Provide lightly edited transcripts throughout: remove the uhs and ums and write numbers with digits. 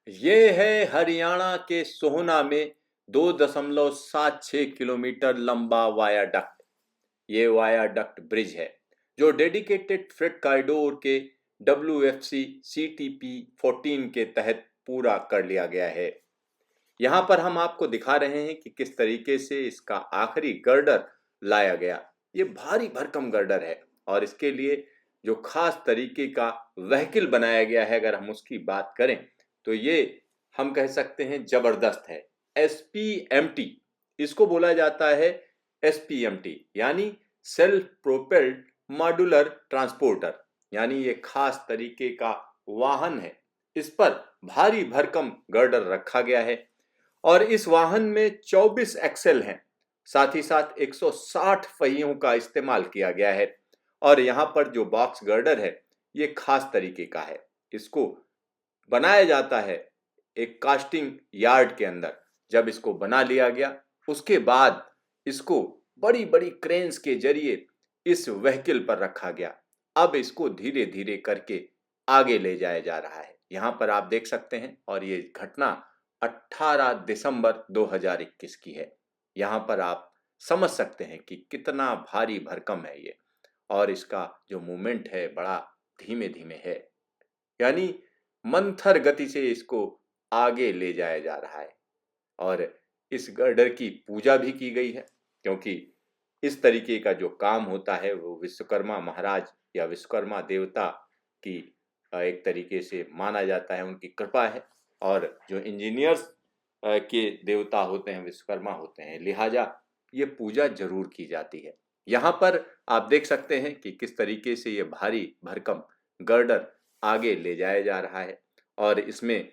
ये है हरियाणा के सोहना में 2.76 किलोमीटर लंबा वायाडक्ट। ये वायाडक्ट ब्रिज है जो डेडिकेटेड फ्रेट कॉरिडोर के WFC CTP 14 के तहत पूरा कर लिया गया है। यहाँ पर हम आपको दिखा रहे हैं कि किस तरीके से इसका आखिरी गर्डर लाया गया। ये भारी भरकम गर्डर है और इसके लिए जो खास तरीके का व्हीकल बनाया गया है, अगर हम उसकी बात करें तो ये हम कह सकते हैं जबरदस्त है। SPMT इसको बोला जाता है। SPMT यानी सेल्फ प्रोपेल्ड मॉड्यूलर ट्रांसपोर्टर, यानी ये खास तरीके का वाहन है। इस पर भारी भरकम गर्डर रखा गया है और इस वाहन में 24 एक्सेल हैं। साथ ही साथ 160 पहियों का इस्तेमाल किया गया है और यहाँ पर जो बॉक्स गर्डर है ये खास तरीके का है। इसको बनाया जाता है एक कास्टिंग यार्ड के अंदर। जब इसको बना लिया गया उसके बाद इसको बड़ी बड़ी क्रेन्स के जरिए इस व्हीकल पर रखा गया। अब इसको धीरे धीरे करके आगे ले जाया जा रहा है। यहाँ पर आप देख सकते हैं और ये घटना 18 दिसंबर 2021 की है। यहाँ पर आप समझ सकते हैं कि कितना भारी भरकम है ये, और इसका जो मूवमेंट है बड़ा धीमे धीमे है, यानी मंथर गति से इसको आगे ले जाया जा रहा है। और इस गर्डर की पूजा भी की गई है, क्योंकि इस तरीके का जो काम होता है वो विश्वकर्मा महाराज या विश्वकर्मा देवता की एक तरीके से माना जाता है, उनकी कृपा है। और जो इंजीनियर्स के देवता होते हैं विश्वकर्मा होते हैं, लिहाजा ये पूजा जरूर की जाती है। यहाँ पर आप देख सकते हैं कि किस तरीके से ये भारी भरकम गर्डर आगे ले जाया जा रहा है और इसमें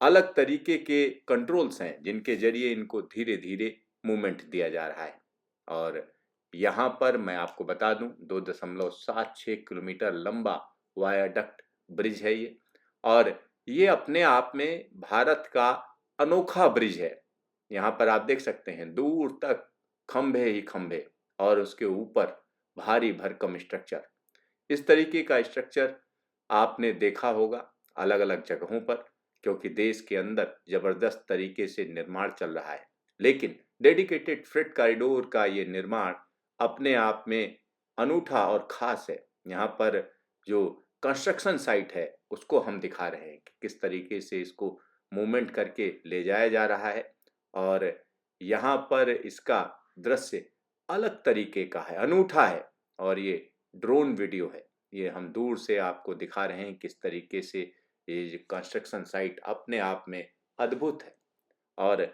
अलग तरीके के कंट्रोल्स हैं जिनके जरिए इनको धीरे धीरे मूवमेंट दिया जा रहा है। और यहाँ पर मैं आपको बता दूं 2.76 किलोमीटर लंबा वायाडक्ट ब्रिज है ये, और ये अपने आप में भारत का अनोखा ब्रिज है। यहाँ पर आप देख सकते हैं दूर तक खंभे ही खंभे और उसके ऊपर भारी भरकम स्ट्रक्चर। इस तरीके का स्ट्रक्चर आपने देखा होगा अलग अलग जगहों पर, क्योंकि देश के अंदर जबरदस्त तरीके से निर्माण चल रहा है। लेकिन डेडिकेटेड फ्रेट कॉरिडोर का ये निर्माण अपने आप में अनूठा और खास है। यहाँ पर जो कंस्ट्रक्शन साइट है उसको हम दिखा रहे हैं कि किस तरीके से इसको मूवमेंट करके ले जाया जा रहा है। और यहाँ पर इसका दृश्य अलग तरीके का है, अनूठा है। और ये ड्रोन वीडियो है, ये हम दूर से आपको दिखा रहे हैं किस तरीके से ये कंस्ट्रक्शन साइट अपने आप में अद्भुत है। और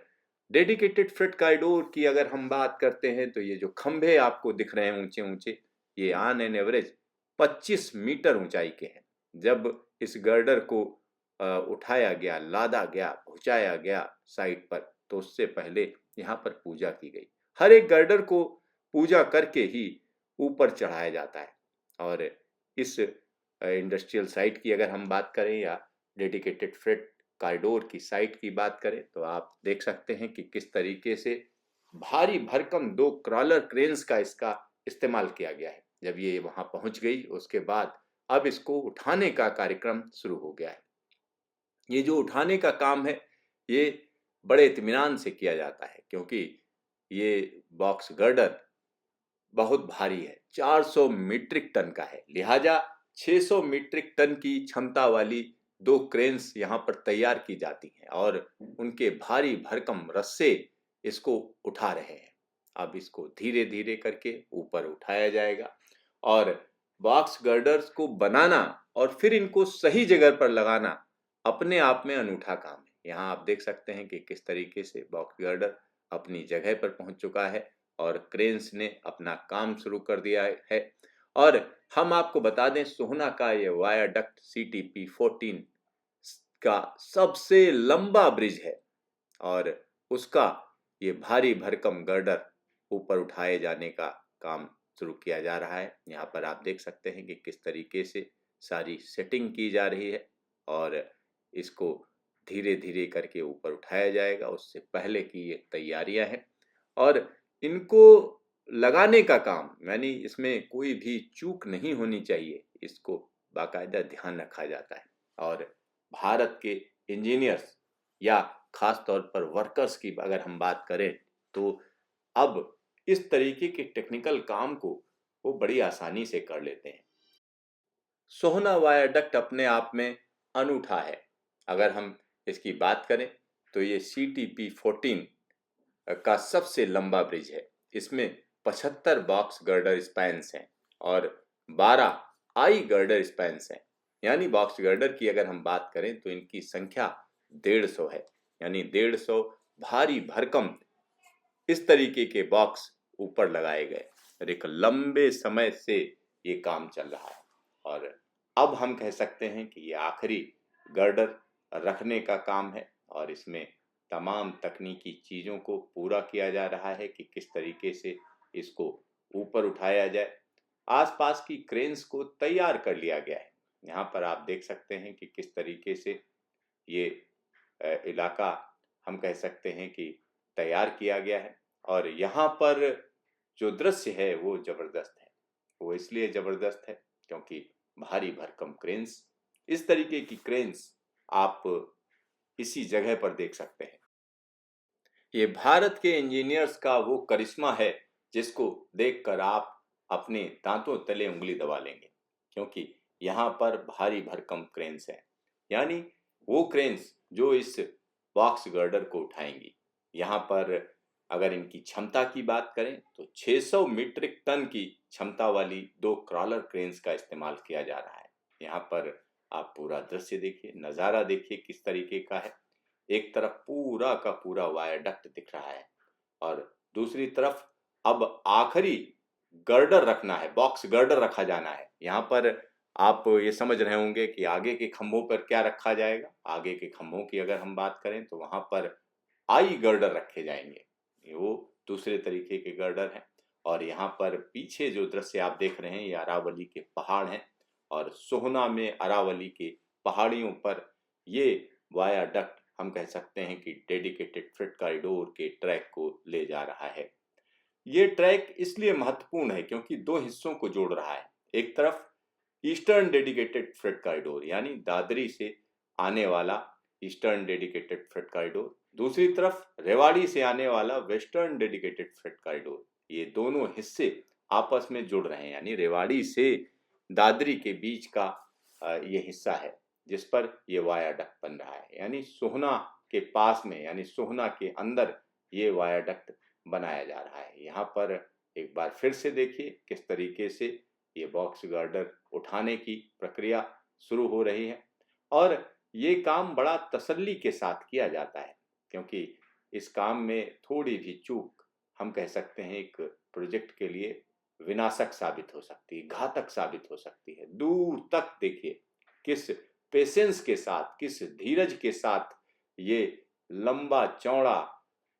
डेडिकेटेड फ्रेट कॉरिडोर की अगर हम बात करते हैं तो ये जो खंभे आपको दिख रहे हैं ऊंचे ऊंचे, ये ऑन एन एवरेज 25 मीटर ऊंचाई के हैं। जब इस गर्डर को उठाया गया, लादा गया, पहुंचाया गया साइट पर, तो उससे पहले यहाँ पर पूजा की गई। हर एक गर्डर को पूजा करके ही ऊपर चढ़ाया जाता है। और इस इंडस्ट्रियल साइट की अगर हम बात करें या डेडिकेटेड फ्रेट कॉरिडोर की साइट की बात करें तो आप देख सकते हैं कि किस तरीके से भारी भरकम 2 क्रॉलर क्रेन्स का इसका इस्तेमाल किया गया है। जब ये वहां पहुंच गई उसके बाद अब इसको उठाने का कार्यक्रम शुरू हो गया है। ये जो उठाने का काम है ये बड़े इत्मीनान से किया जाता है, क्योंकि ये बॉक्स गर्डर बहुत भारी है, 400 मीट्रिक टन का है। लिहाजा 600 मीट्रिक टन की क्षमता वाली 2 क्रेन्स यहाँ पर तैयार की जाती हैं और उनके भारी भरकम रस्से इसको उठा रहे हैं। अब इसको धीरे धीरे करके ऊपर उठाया जाएगा। और बॉक्स गर्डर्स को बनाना और फिर इनको सही जगह पर लगाना अपने आप में अनूठा काम है। यहाँ आप देख सकते हैं कि किस तरीके से बॉक्स गर्डर अपनी जगह पर पहुंच चुका है और क्रेन्स ने अपना काम शुरू कर दिया है। और हम आपको बता दें सोहना का ये वायाडक्ट CTP 14 का सबसे लंबा ब्रिज है और उसका ये भारी भरकम गर्डर ऊपर उठाए जाने का काम शुरू किया जा रहा है। यहाँ पर आप देख सकते हैं कि किस तरीके से सारी सेटिंग की जा रही है और इसको धीरे धीरे करके ऊपर उठाया जाएगा। उससे पहले की ये तैयारियां हैं और इनको लगाने का काम, यानी इसमें कोई भी चूक नहीं होनी चाहिए, इसको बाकायदा ध्यान रखा जाता है। और भारत के इंजीनियर्स या खास तौर पर वर्कर्स की अगर हम बात करें तो अब इस तरीके के टेक्निकल काम को वो बड़ी आसानी से कर लेते हैं। सोहना वायरडक्ट अपने आप में अनूठा है। अगर हम इसकी बात करें तो ये CTP-14 का सबसे लंबा ब्रिज है। इसमें 75 बॉक्स गर्डर स्पैन्स हैं और 12 आई गर्डर स्पैन्स हैं। यानी बॉक्स गर्डर की अगर हम बात करें तो इनकी संख्या 150 है। यानी 150 भारी भरकम इस तरीके के बॉक्स ऊपर लगाए गए और एक लंबे समय से ये काम चल रहा है। और अब हम कह सकते हैं कि ये आखिरी गर्डर रखने का काम है और इसमें तमाम तकनीकी चीज़ों को पूरा किया जा रहा है कि किस तरीके से इसको ऊपर उठाया जाए। आसपास की क्रेन्स को तैयार कर लिया गया है। यहाँ पर आप देख सकते हैं कि किस तरीके से ये इलाका हम कह सकते हैं कि तैयार किया गया है। और यहाँ पर जो दृश्य है वो जबरदस्त है। वो इसलिए जबरदस्त है क्योंकि भारी भरकम क्रेन्स, इस तरीके की क्रेन्स आप इसी जगह पर देख सकते हैं। ये भारत के इंजीनियर्स का वो करिश्मा है जिसको देखकर आप अपने दांतों तले उंगली दबा लेंगे, क्योंकि यहाँ पर भारी भरकम क्रेन्स हैं। यानी वो क्रेन्स जो इस बॉक्स गर्डर को उठाएंगी। यहाँ पर अगर इनकी क्षमता की बात करें तो 600 मीट्रिक टन की क्षमता वाली 2 क्रॉलर क्रेन्स का इस्तेमाल किया जा रहा है। यहाँ पर आप पूरा दृश्य देखिए, नज़ारा देखिए किस तरीके का है। एक तरफ पूरा का पूरा वायरडक्ट दिख रहा है और दूसरी तरफ अब आखिरी गर्डर रखना है, बॉक्स गर्डर रखा जाना है। यहाँ पर आप ये समझ रहे होंगे कि आगे के खंभों पर क्या रखा जाएगा। आगे के खंभों की अगर हम बात करें तो वहाँ पर आई गर्डर रखे जाएंगे। वो दूसरे तरीके के गर्डर हैं। और यहाँ पर पीछे जो दृश्य आप देख रहे हैं ये अरावली के पहाड़ हैं और सोहना में अरावली के पहाड़ियों पर ये वायाडक्ट हम कह सकते हैं कि डेडिकेटेड फ्रेट कॉरिडोर के ट्रैक को ले जा रहा है। ये ट्रैक इसलिए महत्वपूर्ण है क्योंकि 2 हिस्सों को जोड़ रहा है। एक तरफ ईस्टर्न डेडिकेटेड फ्रेट कॉरिडोर यानी दादरी से आने वाला ईस्टर्न डेडिकेटेड फ्रेट कॉरिडोर, दूसरी तरफ रेवाड़ी से आने वाला वेस्टर्न डेडिकेटेड फ्रेट कॉरिडोर। ये दोनों हिस्से आपस में जुड़ रहे हैं। यानी रेवाड़ी से दादरी के बीच का ये हिस्सा है जिस पर ये वायाडक्ट बन रहा है। यानी सोहना के पास में, यानी सोहना के अंदर ये वायाडक्ट बनाया जा रहा है। यहाँ पर एक बार फिर से देखिए किस तरीके से ये बॉक्स गर्डर उठाने की प्रक्रिया शुरू हो रही है और ये काम बड़ा तसल्ली के साथ किया जाता है क्योंकि इस काम में थोड़ी भी चूक हम कह सकते हैं एक प्रोजेक्ट के लिए विनाशक साबित हो सकती है, घातक साबित हो सकती है। दूर तक देखिए किस पेशेंस के साथ, किस धीरज के साथ ये लंबा चौड़ा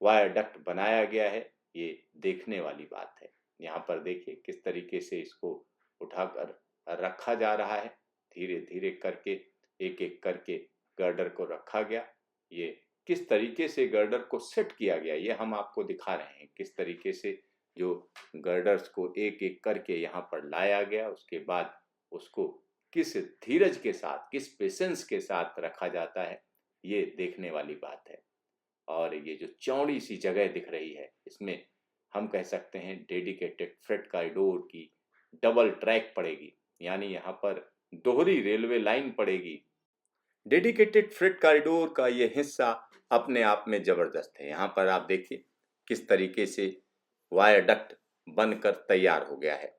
वायरडक्ट बनाया गया है, ये देखने वाली बात है। यहाँ पर देखिए किस तरीके से इसको उठाकर रखा जा रहा है। धीरे धीरे करके एक एक करके गर्डर को रखा गया। ये किस तरीके से गर्डर को सेट किया गया ये हम आपको दिखा रहे हैं। किस तरीके से जो गर्डर्स को एक एक करके यहाँ पर लाया गया, उसके बाद उसको किस धीरज के साथ, किस पेशेंस के साथ रखा जाता है, ये देखने वाली बात है। और ये जो चौड़ी सी जगह दिख रही है इसमें हम कह सकते हैं डेडिकेटेड फ्रेट कॉरिडोर की डबल ट्रैक पड़ेगी। यानी यहाँ पर दोहरी रेलवे लाइन पड़ेगी। डेडिकेटेड फ्रेट कॉरिडोर का ये हिस्सा अपने आप में जबरदस्त है। यहाँ पर आप देखिए किस तरीके से वायरडक्ट बनकर तैयार हो गया है।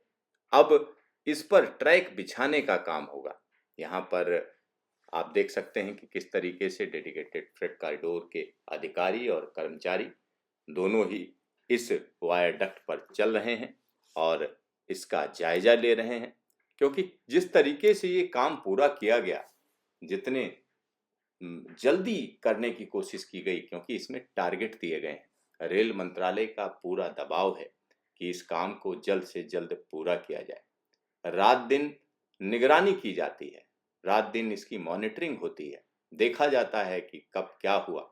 अब इस पर ट्रैक बिछाने का काम होगा। यहाँ पर आप देख सकते हैं कि किस तरीके से डेडिकेटेड फ्रेट कॉरिडोर के अधिकारी और कर्मचारी दोनों ही इस वायरडक्ट पर चल रहे हैं और इसका जायजा ले रहे हैं क्योंकि जिस तरीके से ये काम पूरा किया गया, जितने जल्दी करने की कोशिश की गई क्योंकि इसमें टारगेट दिए गए हैं। रेल मंत्रालय का पूरा दबाव है कि इस काम को जल्द से जल्द पूरा किया जाए। रात दिन निगरानी की जाती है, रात दिन इसकी मॉनिटरिंग होती है, देखा जाता है कि कब क्या हुआ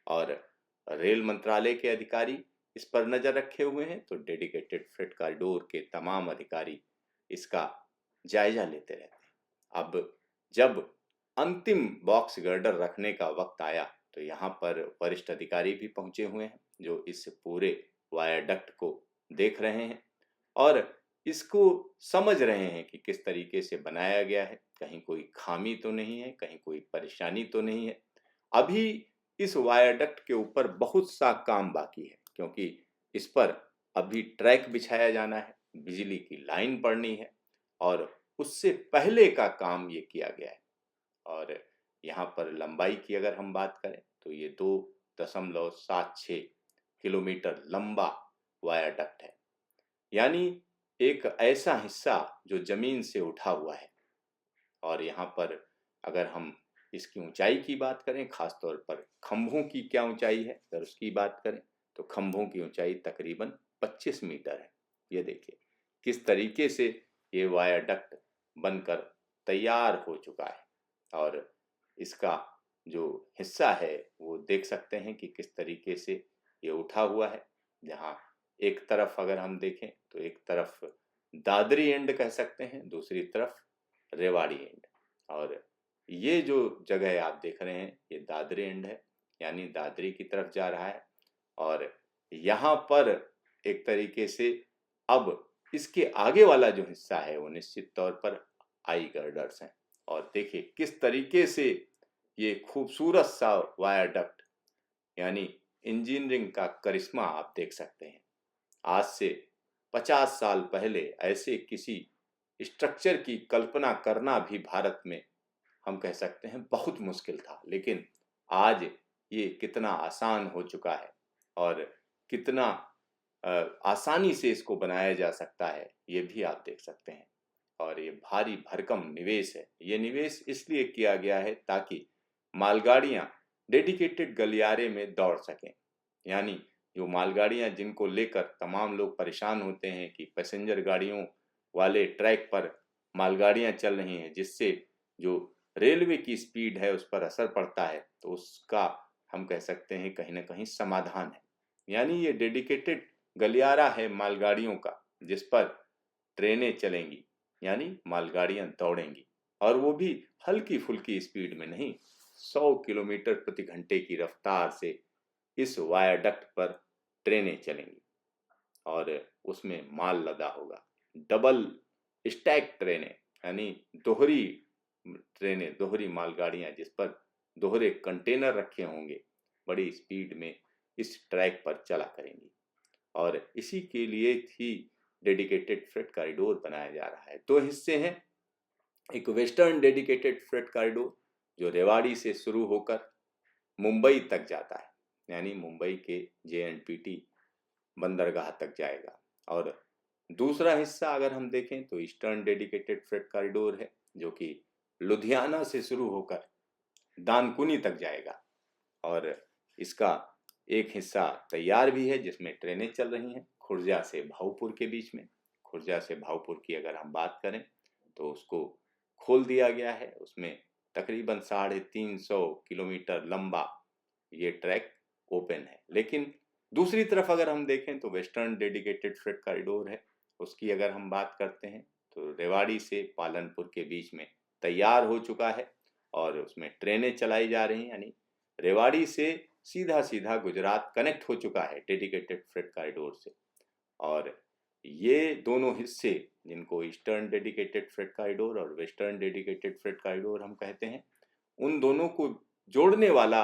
और रेल मंत्रालय के अधिकारी इस पर नजर रखे हुए हैं तो डेडिकेटेड फ्रेट कॉरिडोर के तमाम अधिकारी इसका जायजा लेते रहते हैं। अब जब अंतिम बॉक्स गर्डर रखने का वक्त आया तो यहाँ पर वरिष्ठ अधिकारी भी पहुंचे हुए हैं जो इस पूरे वायाडक्ट को देख रहे हैं और इसको समझ रहे हैं कि किस तरीके से बनाया गया है, कहीं कोई खामी तो नहीं है, कहीं कोई परेशानी तो नहीं है। अभी इस वायाडक्ट के ऊपर बहुत सा काम बाकी है क्योंकि इस पर अभी ट्रैक बिछाया जाना है, बिजली की लाइन पड़नी है और उससे पहले का काम ये किया गया है। और यहाँ पर लंबाई की अगर हम बात करें तो ये 2.76 किलोमीटर लंबा वायाडक्ट है, यानी एक ऐसा हिस्सा जो जमीन से उठा हुआ है। और यहाँ पर अगर हम इसकी ऊंचाई की बात करें, खास तौर पर खंभों की क्या ऊंचाई है अगर उसकी बात करें तो खंभों की ऊंचाई तकरीबन 25 मीटर है। ये देखिए किस तरीके से ये वायाडक्ट बनकर तैयार हो चुका है और इसका जो हिस्सा है वो देख सकते हैं कि किस तरीके से ये उठा हुआ है। जहाँ एक तरफ अगर हम देखें तो एक तरफ दादरी एंड कह सकते हैं, दूसरी तरफ रेवाड़ी एंड। और ये जो जगह आप देख रहे हैं ये दादरी एंड है, यानी दादरी की तरफ जा रहा है। और यहाँ पर एक तरीके से अब इसके आगे वाला जो हिस्सा है वो निश्चित तौर पर आई गर्डर्स हैं। और देखिए किस तरीके से ये खूबसूरत सा वायाडक्ट, यानी इंजीनियरिंग का करिश्मा आप देख सकते हैं। आज से 50 साल पहले ऐसे किसी स्ट्रक्चर की कल्पना करना भी भारत में हम कह सकते हैं बहुत मुश्किल था, लेकिन आज ये कितना आसान हो चुका है और कितना आसानी से इसको बनाया जा सकता है ये भी आप देख सकते हैं। और ये भारी भरकम निवेश है। ये निवेश इसलिए किया गया है ताकि मालगाड़ियां डेडिकेटेड गलियारे में दौड़ सकें, यानी जो मालगाड़ियां जिनको लेकर तमाम लोग परेशान होते हैं कि पैसेंजर गाड़ियों वाले ट्रैक पर मालगाड़ियां चल रही हैं जिससे जो रेलवे की स्पीड है उस पर असर पड़ता है, तो उसका हम कह सकते हैं कहीं ना कहीं समाधान है। यानी ये डेडिकेटेड गलियारा है मालगाड़ियों का जिस पर ट्रेनें चलेंगी, यानी मालगाड़ियां दौड़ेंगी और वो भी हल्की फुल्की स्पीड में नहीं, 100 किलोमीटर प्रति घंटे की रफ्तार से इस वायाडक्ट पर ट्रेनें चलेंगी और उसमें माल लदा होगा। डबल स्टैक ट्रेनें, यानी दोहरी ट्रेनें, दोहरी मालगाड़ियां जिस पर दोहरे कंटेनर रखे होंगे, बड़ी स्पीड में इस ट्रैक पर चला करेंगी। और इसी के लिए ही डेडिकेटेड फ्रेट कॉरिडोर बनाया जा रहा है। दो हिस्से हैं, एक वेस्टर्न डेडिकेटेड फ्रेट कॉरिडोर जो रेवाड़ी से शुरू होकर मुंबई तक जाता है, यानी मुंबई के JNPT बंदरगाह तक जाएगा। और दूसरा हिस्सा अगर हम देखें तो ईस्टर्न डेडिकेटेड फ्रेट कॉरिडोर है जो कि लुधियाना से शुरू होकर दानकुनी तक जाएगा। और इसका एक हिस्सा तैयार भी है जिसमें ट्रेनें चल रही हैं खुर्जा से भाऊपुर के बीच में। खुर्जा से भाऊपुर की अगर हम बात करें तो उसको खोल दिया गया है, उसमें तकरीबन 350 किलोमीटर लंबा ये ट्रैक ओपन है। लेकिन दूसरी तरफ अगर हम देखें तो वेस्टर्न डेडिकेटेड फ्रेट कॉरिडोर है, उसकी अगर हम बात करते हैं तो रेवाड़ी से पालनपुर के बीच में तैयार हो चुका है और उसमें ट्रेनें चलाई जा रही हैं, यानी रेवाड़ी से सीधा सीधा गुजरात कनेक्ट हो चुका है डेडिकेटेड फ्रेट कॉरिडोर से। और ये दोनों हिस्से जिनको ईस्टर्न डेडिकेटेड फ्रेट कॉरिडोर और वेस्टर्न डेडिकेटेड फ्रेट कॉरिडोर हम कहते हैं, उन दोनों को जोड़ने वाला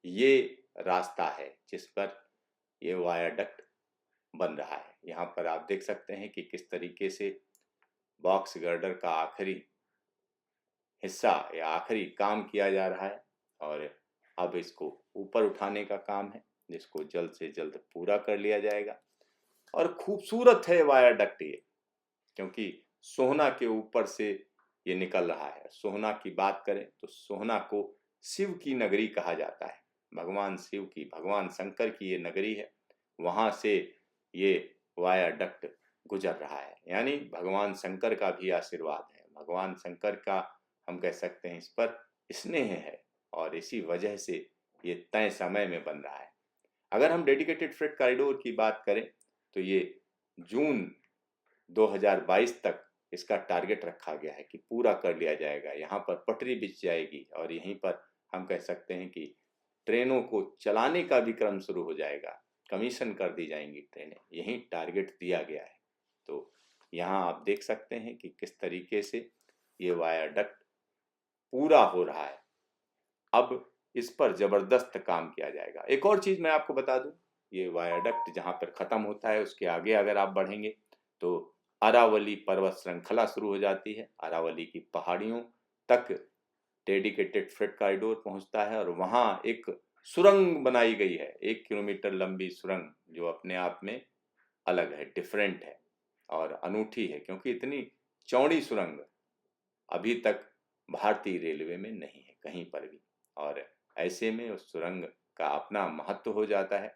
ये रास्ता है जिस पर ये वायाडक्ट बन रहा है। यहाँ पर आप देख सकते हैं कि किस तरीके से बॉक्स गर्डर का आखिरी हिस्सा या आखिरी काम किया जा रहा है और अब इसको ऊपर उठाने का काम है जिसको जल्द से जल्द पूरा कर लिया जाएगा। और खूबसूरत है वायाडक्ट ये, क्योंकि सोहना के ऊपर से ये निकल रहा है। सोहना की बात करें तो सोहना को शिव की नगरी कहा जाता है, भगवान शिव की, भगवान शंकर की ये नगरी है, वहां से ये वायाडक्ट गुजर रहा है। यानी भगवान शंकर का भी आशीर्वाद है, भगवान शंकर का हम कह सकते हैं इस पर स्नेह है और इसी वजह से ये तय समय में बन रहा है। अगर हम डेडिकेटेड फ्रेट कॉरिडोर की बात करें तो ये जून 2022 तक इसका टारगेट रखा गया है कि पूरा कर लिया जाएगा। यहाँ पर पटरी बिछ जाएगी और यहीं पर हम कह सकते हैं कि ट्रेनों को चलाने का भी क्रम शुरू हो जाएगा, कमीशन कर दी जाएंगी ट्रेनें, यही टारगेट दिया गया है। तो यहाँ आप देख सकते हैं कि किस तरीके से ये वायाडक्ट पूरा हो रहा है। अब इस पर जबरदस्त काम किया जाएगा। एक और चीज मैं आपको बता दूं, ये वायाडक्ट जहां पर खत्म होता है उसके आगे अगर आप बढ़ेंगे तो अरावली पर्वत श्रृंखला शुरू हो जाती है। अरावली की पहाड़ियों तक डेडिकेटेड फ्रेट कॉरिडोर पहुंचता है और वहां एक सुरंग बनाई गई है, 1 किलोमीटर लंबी सुरंग, जो अपने आप में अलग है, डिफरेंट है और अनूठी है, क्योंकि इतनी चौड़ी सुरंग अभी तक भारतीय रेलवे में नहीं है कहीं पर भी। और ऐसे में उस सुरंग का अपना महत्व हो जाता है।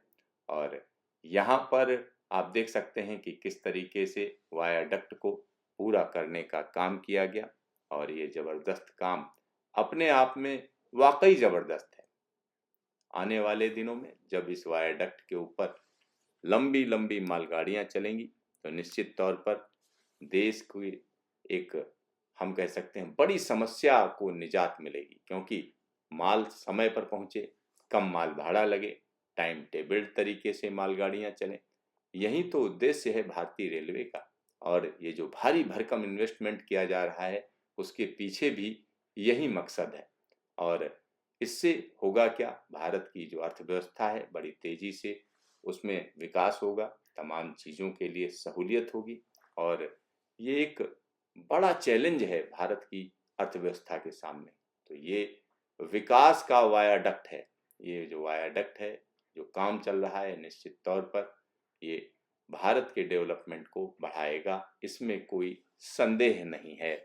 और यहाँ पर आप देख सकते हैं कि किस तरीके से वायाडक्ट को पूरा करने का काम किया गया और ये जबरदस्त काम अपने आप में वाकई जबरदस्त है। आने वाले दिनों में जब इस वायाडक्ट के ऊपर लंबी लंबी मालगाड़ियां चलेंगी तो निश्चित तौर पर देश को एक, हम कह सकते हैं, बड़ी समस्या को निजात मिलेगी, क्योंकि माल समय पर पहुंचे, कम माल भाड़ा लगे, टाइम टेबल तरीके से मालगाड़ियां चलें। यही तो उद्देश्य है भारतीय रेलवे का। और ये जो भारी भरकम इन्वेस्टमेंट किया जा रहा है उसके पीछे भी यही मकसद है। और इससे होगा क्या, भारत की जो अर्थव्यवस्था है बड़ी तेजी से उसमें विकास होगा, तमाम चीज़ों के लिए सहूलियत होगी। और ये एक बड़ा चैलेंज है भारत की अर्थव्यवस्था के सामने। तो ये विकास का वायाडक्ट है। ये जो वायाडक्ट है, जो काम चल रहा है, निश्चित तौर पर ये भारत के डेवलपमेंट को बढ़ाएगा, इसमें कोई संदेह नहीं है।